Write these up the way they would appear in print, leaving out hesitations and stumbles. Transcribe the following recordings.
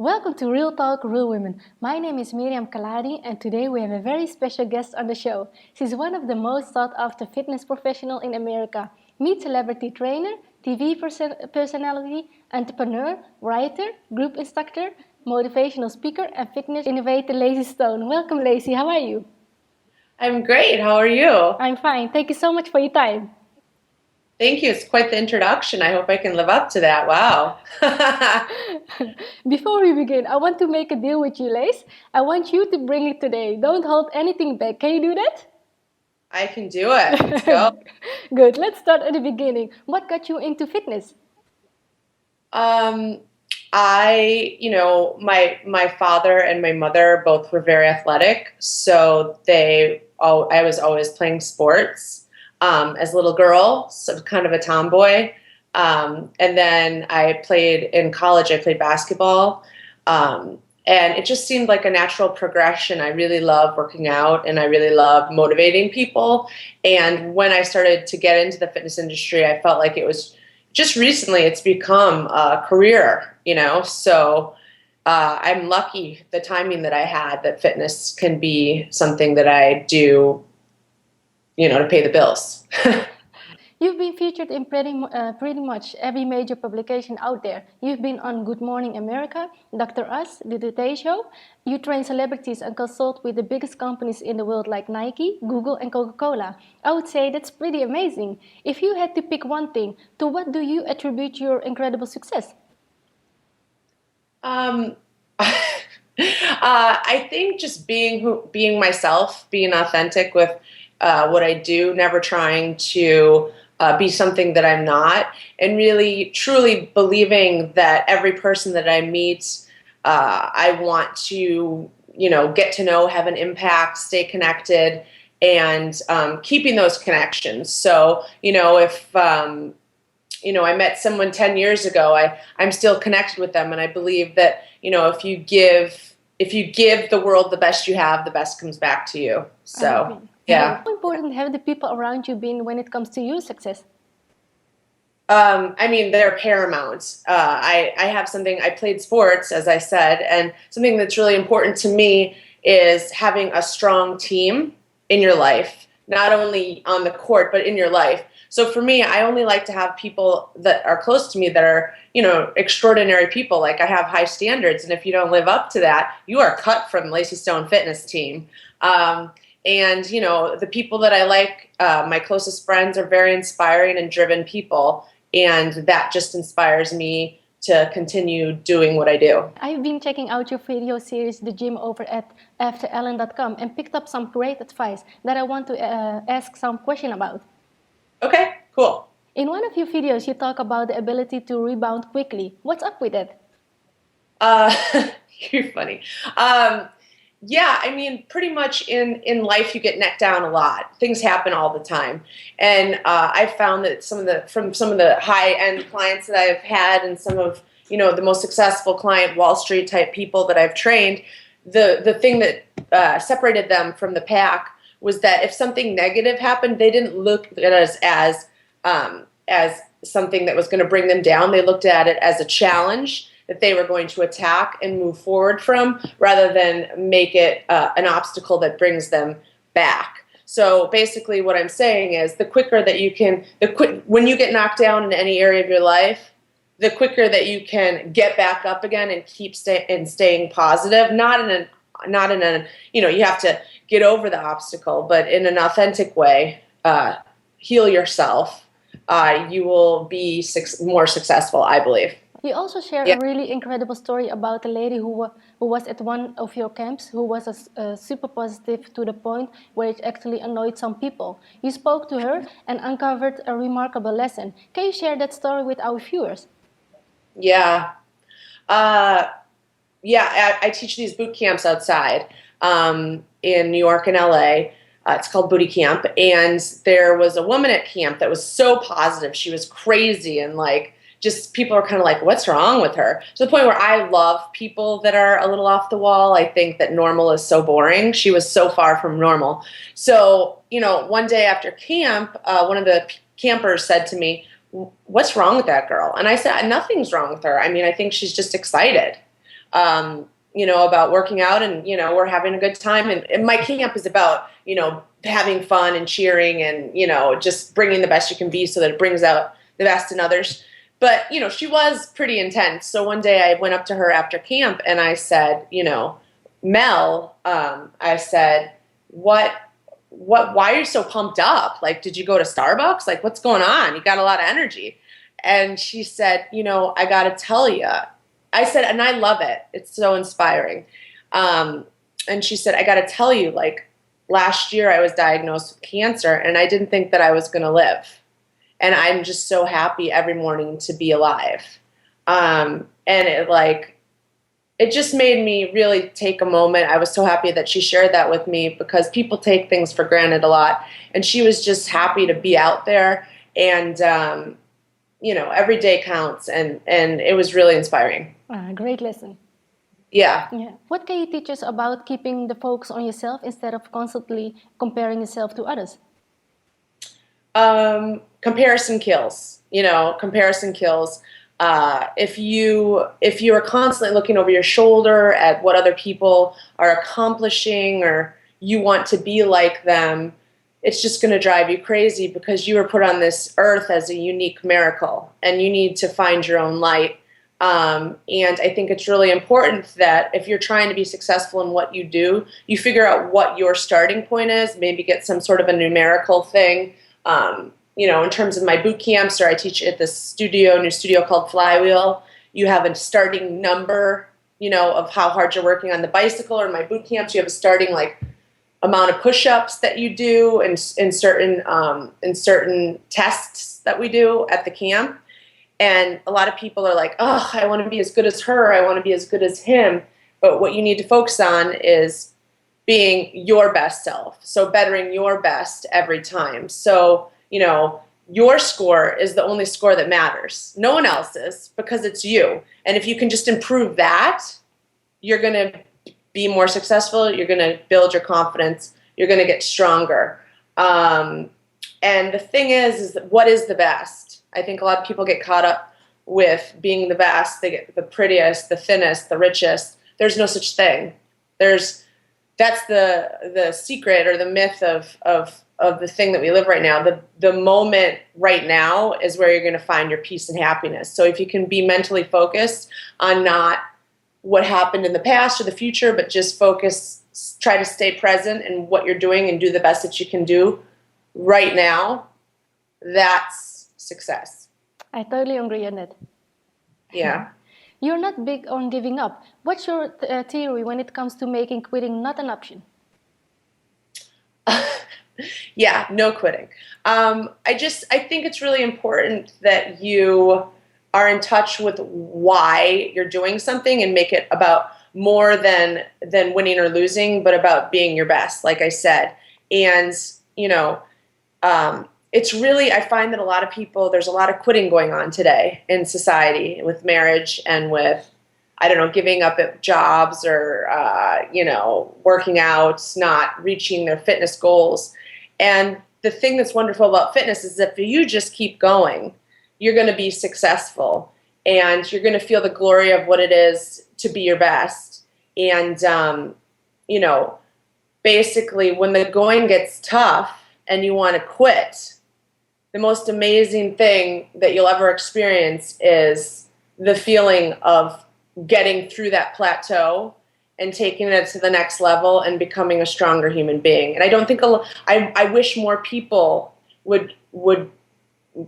Welcome to Real Talk, Real Women. My name is Miriam Khalladi, and today we have a very special guest on the show. She's one of the most sought after fitness professionals in America. Meet celebrity trainer, TV personality, entrepreneur, writer, group instructor, motivational speaker, and fitness innovator Lacey Stone. Welcome, Lacey. How are you? I'm great. How are you? I'm fine. Thank you so much for your time. Thank you. It's quite the introduction. I hope I can live up to that. Wow. Before we begin, I want to make a deal with you, Lace. I want you to bring it today. Don't hold anything back. Can you do that? I can do it. Let's go. Good. Let's start at the beginning. What got you into fitness? My father and my mother both were very athletic, so I was always playing sports. As a little girl, so kind of a tomboy. And then in college, I played basketball. And it just seemed like a natural progression. I really love working out and I really love motivating people. And when I started to get into the fitness industry, I felt like it was just recently it's become a career, So I'm lucky the timing that I had that fitness can be something that I do to pay the bills. You've been featured in pretty much every major publication out there. You've been on Good Morning America, Dr. Us, The Today Show. You train celebrities and consult with the biggest companies in the world like Nike, Google, and Coca-Cola. I would say that's pretty amazing. If you had to pick one thing, to what do you attribute your incredible success? I think just being myself, being authentic with what I do, never trying to be something that I'm not, and really truly believing that every person that I meet, I want to, get to know, have an impact, stay connected, and keeping those connections. So, if I met someone 10 years ago, I'm still connected with them, and I believe that, if you give the world the best you have, the best comes back to you. So. Yeah. How important have the people around you been when it comes to your success? They're paramount. I played sports, as I said, and something that's really important to me is having a strong team in your life, not only on the court, but in your life. So for me, I only like to have people that are close to me that are, extraordinary people. Like I have high standards, and if you don't live up to that, you are cut from the Lacey Stone fitness team. And, the people that I like, my closest friends are very inspiring and driven people. And that just inspires me to continue doing what I do. I've been checking out your video series, The Gym, over at afterellen.com and picked up some great advice that I want to ask some question about. Okay, cool. In one of your videos, you talk about the ability to rebound quickly. What's up with it? You're funny. Pretty much in life you get knocked down a lot. Things happen all the time. And I found that from some of the high-end clients that I've had and some of, the most successful client Wall Street type people that I've trained, the thing that separated them from the pack was that if something negative happened, they didn't look at us as something that was going to bring them down. They looked at it as a challenge that they were going to attack and move forward from, rather than make it an obstacle that brings them back. So basically what I'm saying is when you get knocked down in any area of your life, the quicker that you can get back up again and keep staying positive, not in a you have to get over the obstacle, but in an authentic way, heal yourself, you will be more successful, I believe. You also share a really incredible story about a lady who was at one of your camps who was super positive to the point where it actually annoyed some people. You spoke to her and uncovered a remarkable lesson. Can you share that story with our viewers? Yeah. I teach these boot camps outside in New York and LA. It's called Booty Camp. And there was a woman at camp that was so positive. She was crazy and just people are kind of like, what's wrong with her? To the point where I love people that are a little off the wall. I think that normal is so boring. She was so far from normal. So, one day after camp, one of the campers said to me, what's wrong with that girl? And I said, nothing's wrong with her. I think she's just excited. about working out, and, we're having a good time. And my camp is about, having fun and cheering and, just bringing the best you can be so that it brings out the best in others. But, she was pretty intense. So one day I went up to her after camp and I said, Mel, I said, why are you so pumped up? Like, did you go to Starbucks? Like, what's going on? You got a lot of energy. And she said, I got to tell you. I said, and I love it. It's so inspiring. And she said, I got to tell you, like, last year I was diagnosed with cancer and I didn't think that I was going to live. And I'm just so happy every morning to be alive. And it just made me really take a moment. I was so happy that she shared that with me, because people take things for granted a lot. And she was just happy to be out there. And, every day counts. And it was really inspiring. Great lesson. Yeah. What can you teach us about keeping the focus on yourself instead of constantly comparing yourself to others? Comparison kills. Comparison kills. If you are constantly looking over your shoulder at what other people are accomplishing, or you want to be like them, it's just going to drive you crazy, because you were put on this earth as a unique miracle, and you need to find your own light. And I think it's really important that if you're trying to be successful in what you do, you figure out what your starting point is, maybe get some sort of a numerical thing. In terms of my boot camps, or I teach at this new studio called Flywheel, you have a starting number, of how hard you're working on the bicycle. Or in my boot camps, you have a starting amount of push-ups that you do in certain tests that we do at the camp. And a lot of people are like, oh, I want to be as good as her. I want to be as good as him. But what you need to focus on is being your best self. So bettering your best every time. So, your score is the only score that matters. No one else's, because it's you. And if you can just improve that, you're going to be more successful. You're going to build your confidence. You're going to get stronger. And the thing is that what is the best? I think a lot of people get caught up with being the best. They get the prettiest, the thinnest, the richest. There's no such thing. That's the secret, or the myth of the thing that we live right now. The moment right now is where you're going to find your peace and happiness. So if you can be mentally focused on not what happened in the past or the future, but just try to stay present in what you're doing and do the best that you can do right now, that's success. I totally agree on that. Yeah. You're not big on giving up. What's your theory when it comes to making quitting not an option? Yeah, no quitting. I think it's really important that you are in touch with why you're doing something, and make it about more than winning or losing, but about being your best, like I said. And, it's really, I find that a lot of people, there's a lot of quitting going on today in society, with marriage and with, giving up at jobs, or, working out, not reaching their fitness goals. And the thing that's wonderful about fitness is that if you just keep going, you're going to be successful, and you're going to feel the glory of what it is to be your best. And, basically when the going gets tough and you want to quit, the most amazing thing that you'll ever experience is the feeling of getting through that plateau and taking it to the next level and becoming a stronger human being. And I don't think I wish more people would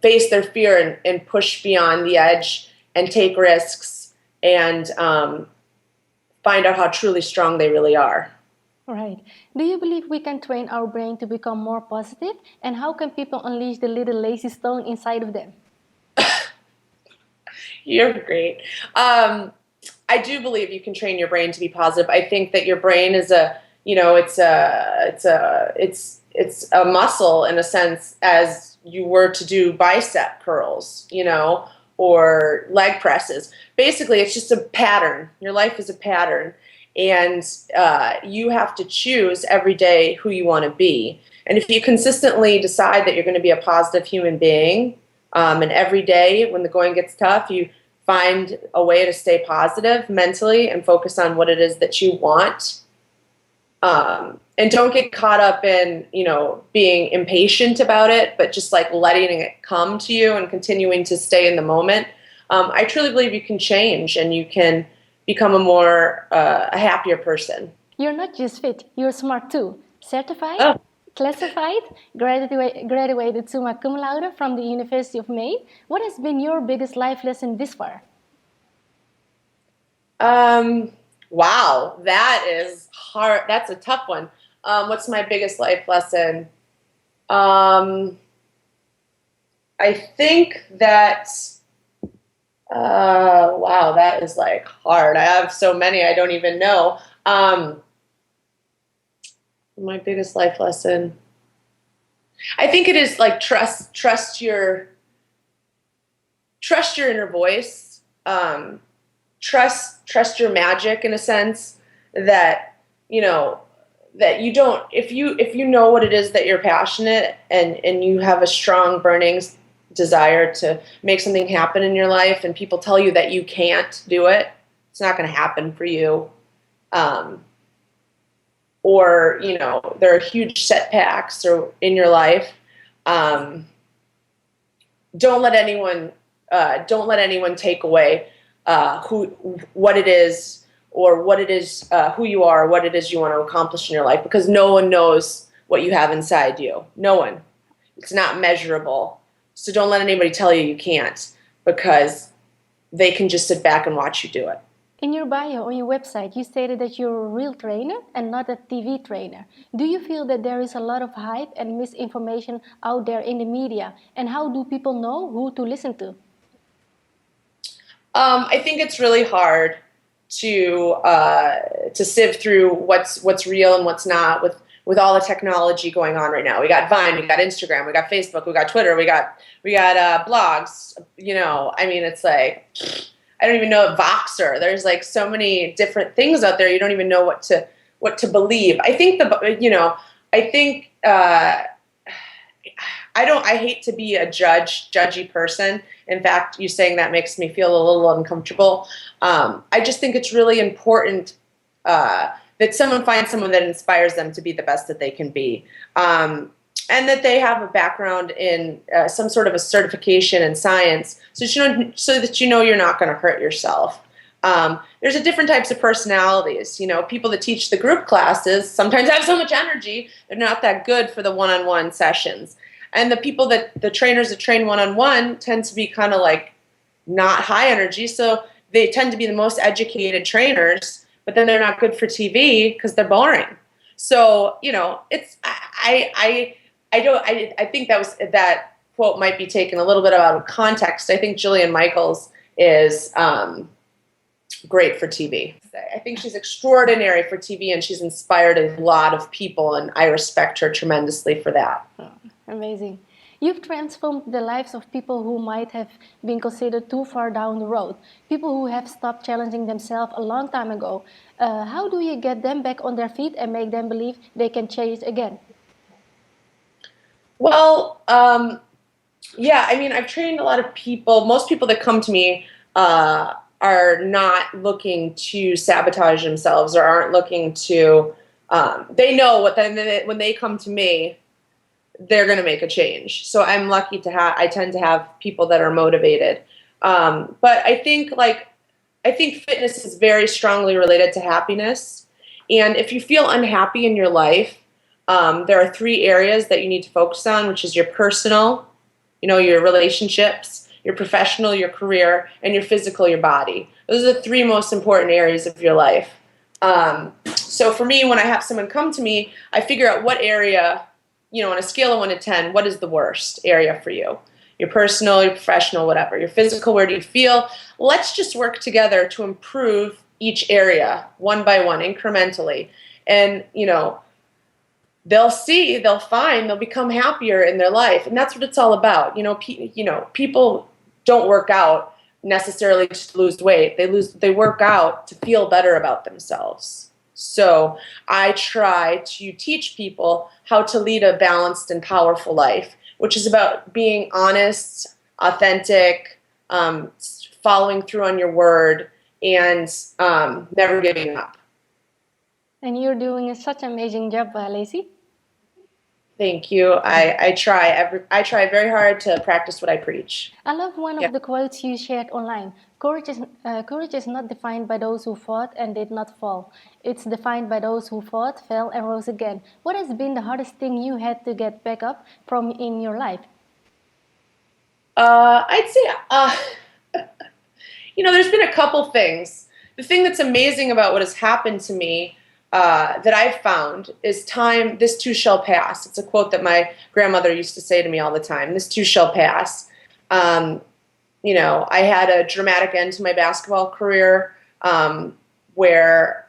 face their fear and push beyond the edge and take risks and find out how truly strong they really are. Right. Do you believe we can train our brain to become more positive? And how can people unleash the little Lacey stone inside of them? You're great. I do believe you can train your brain to be positive. I think that your brain is it's a muscle in a sense, as you were to do bicep curls, or leg presses. Basically, it's just a pattern. Your life is a pattern. And you have to choose every day who you want to be. And if you consistently decide that you're going to be a positive human being, and every day when the going gets tough, you find a way to stay positive mentally and focus on what it is that you want. And don't get caught up in, being impatient about it, but just like letting it come to you and continuing to stay in the moment. I truly believe you can change and you can become a happier person. You're not just fit, you're smart too. Certified, Oh. classified, graduated summa cum laude from the University of Maine. What has been your biggest life lesson this far? Wow, that is hard. That's a tough one. What's my biggest life lesson? I think that, wow, that is like hard. I have so many, I don't even know. My biggest life lesson, I think it is like trust your inner voice. Trust your magic in a sense that, that you don't, if you know what it is that you're passionate and you have a strong burning desire to make something happen in your life and people tell you that you can't do it, it's not going to happen for you. Or, there are huge setbacks in your life. Don't let anyone take away what it is, or what it is, who you are, what it is you want to accomplish in your life, because no one knows what you have inside you. No one. It's not measurable. So don't let anybody tell you you can't, because they can just sit back and watch you do it. In your bio on your website, you stated that you're a real trainer and not a TV trainer. Do you feel that there is a lot of hype and misinformation out there in the media? And how do people know who to listen to? I think it's really hard to sift through what's real and what's not with all the technology going on right now. We got Vine, we got Instagram, we got Facebook, we got Twitter, we got blogs. It's like, I don't even know a Voxer. There's like so many different things out there. You don't even know what to believe. I think I hate to be a judgy person. In fact, you saying that makes me feel a little uncomfortable. I just think it's really important that someone finds someone that inspires them to be the best that they can be. And that they have a background in some sort of a certification in science, so that you're not going to hurt yourself. There's a different types of personalities. People that teach the group classes sometimes have so much energy, they're not that good for the one-on-one sessions. And the trainers that train one-on-one tend to be kind of like not high energy, so they tend to be the most educated trainers, but then they're not good for TV because they're boring. So, it's, I think that quote might be taken a little bit out of context. I think Jillian Michaels is great for TV. I think she's extraordinary for TV, and she's inspired a lot of people, and I respect her tremendously for that. Oh, amazing. You've transformed the lives of people who might have been considered too far down the road, people who have stopped challenging themselves a long time ago. How do you get them back on their feet and make them believe they can change again? Well, yeah, I've trained a lot of people. Most people that come to me are not looking to sabotage themselves, or aren't looking to, they know when they come to me, they're going to make a change. So I'm lucky I tend to have people that are motivated. But I think fitness is very strongly related to happiness. And if you feel unhappy in your life, there are 3 areas that you need to focus on, which is your personal, your relationships, your professional, your career, and your physical, your body. Those are the 3 most important areas of your life. So for me, when I have someone come to me, I figure out what area, on a scale of 1 to 10, what is the worst area for you? Your personal, your professional, whatever. Your physical, where do you feel? Let's just work together to improve each area one by one, incrementally. And, they'll find, they'll become happier in their life. And that's what it's all about. People don't work out necessarily to lose weight. They work out to feel better about themselves. So I try to teach people how to lead a balanced and powerful life, which is about being honest, authentic, following through on your word, and never giving up. And you're doing such an amazing job, Lacey. Thank you. I try very hard to practice what I preach. I love one of the quotes you shared online. Courage is not defined by those who fought and did not fall. It's defined by those who fought, fell, and rose again. What has been the hardest thing you had to get back up from in your life? I'd say, there's been a couple things. The thing that's amazing about what has happened to me that I've found is time, this too shall pass. It's a quote that my grandmother used to say to me all the time, this too shall pass. I had a dramatic end to my basketball career where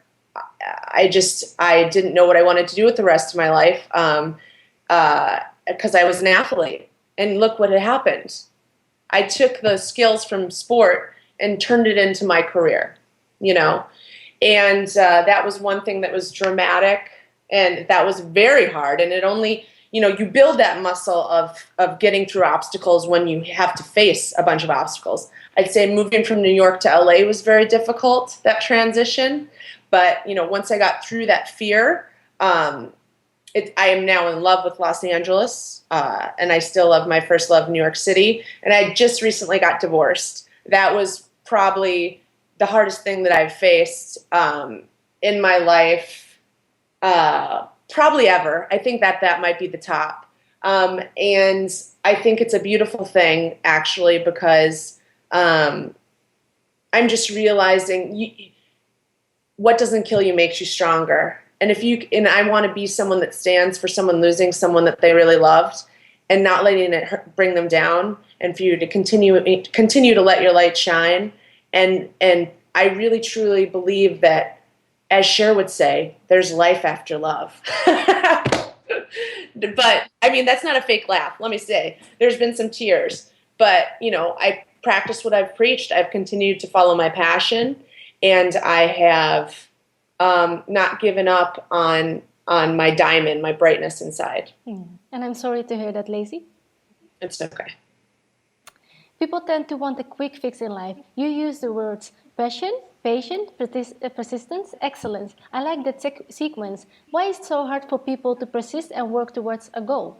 I didn't know what I wanted to do with the rest of my life because I was an athlete. And look what had happened. I took the skills from sport and turned it into my career, And that was one thing that was dramatic, and that was very hard. And it only, you build that muscle of getting through obstacles when you have to face a bunch of obstacles. I'd say moving from New York to LA was very difficult, that transition. But, once I got through that fear, I am now in love with Los Angeles, and I still love my first love, New York City. And I just recently got divorced. That was probably the hardest thing that I've faced in my life, probably ever. I think that might be the top. And I think it's a beautiful thing, actually, because I'm just realizing what doesn't kill you makes you stronger. And I want to be someone that stands for someone losing someone that they really loved and not letting it bring them down, and for you to continue to let your light shine. And I really truly believe that, as Cher would say, there's life after love. But I mean, that's not a fake laugh. Let me say, there's been some tears, but I practiced what I've preached. I've continued to follow my passion, and I have not given up on my diamond, my brightness inside. And I'm sorry to hear that, Lacey. It's okay. People tend to want a quick fix in life. You use the words passion, patience, persistence, excellence. I like that sequence. Why is it so hard for people to persist and work towards a goal?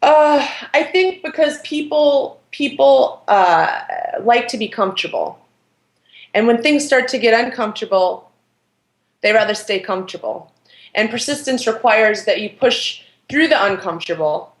I think because people like to be comfortable. And when things start to get uncomfortable, they rather stay comfortable. And persistence requires that you push through the uncomfortable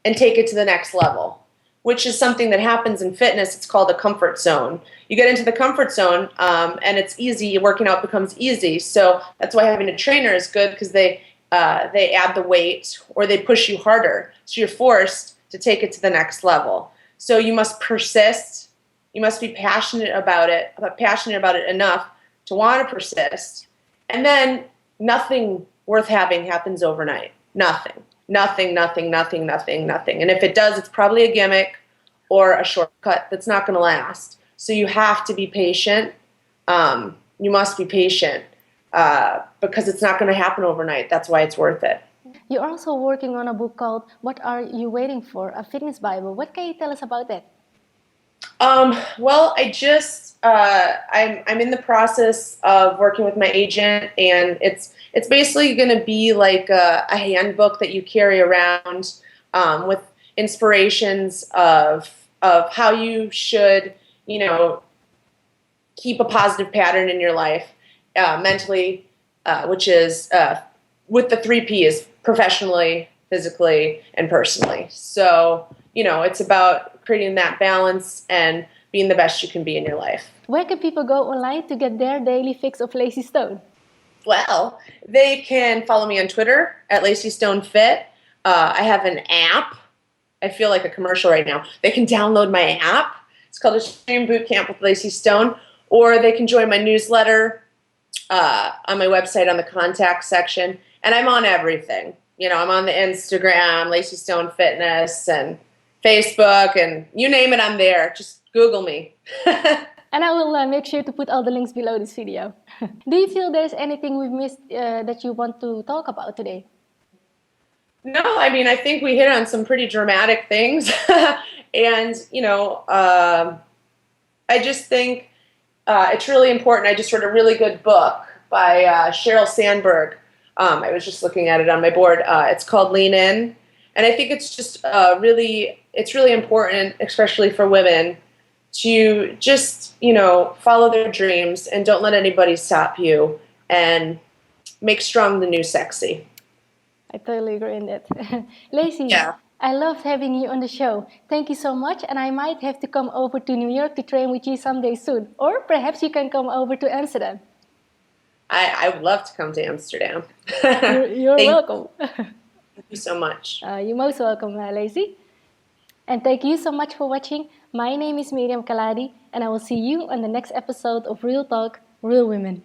and take it to the next level, which is something that happens in fitness. It's called a comfort zone. You get into the comfort zone, and it's easy. Working out becomes easy. So that's why having a trainer is good, because they add the weight or they push you harder. So you're forced to take it to the next level. So you must persist. You must be passionate about it enough to want to persist. And then nothing worth having happens overnight. Nothing. And if it does, it's probably a gimmick or a shortcut that's not going to last. So you have to be patient. You must be patient because it's not going to happen overnight. That's why it's worth it. You're also working on a book called What Are You Waiting For? A Fitness Bible. What can you tell us about that? Well, I'm in the process of working with my agent, and it's basically going to be like a handbook that you carry around with inspirations of how you should, keep a positive pattern in your life mentally, which is with the 3 Ps: professionally, physically, and personally. So, it's about creating that balance and being the best you can be in your life. Where can people go online to get their daily fix of Lacey Stone? Well, they can follow me on Twitter at Lacey Stone Fit. I have an app. I feel like a commercial right now. They can download my app. It's called Extreme Boot Camp with Lacey Stone. Or they can join my newsletter on my website on the contact section. And I'm on everything. I'm on the Instagram, Lacey Stone Fitness, and Facebook, and you name it, I'm there. Just Google me. And I will make sure to put all the links below this video. Do you feel there's anything we've missed that you want to talk about today? No, I think we hit on some pretty dramatic things. And, I just think it's really important. I just read a really good book by Sheryl Sandberg. I was just looking at it on my board. It's called Lean In, and I think it's just it's really important, especially for women, to just follow their dreams and don't let anybody stop you, and make strong the new sexy. I totally agree in that. Lacey, Yeah. I loved having you on the show. Thank you so much, and I might have to come over to New York to train with you someday soon. Or perhaps you can come over to Amsterdam. I would love to come to Amsterdam. You're Thank welcome. you so much. You're most welcome, Lacey. And thank you so much for watching. My name is Miriam Khalladi, and I will see you on the next episode of Real Talk, Real Women.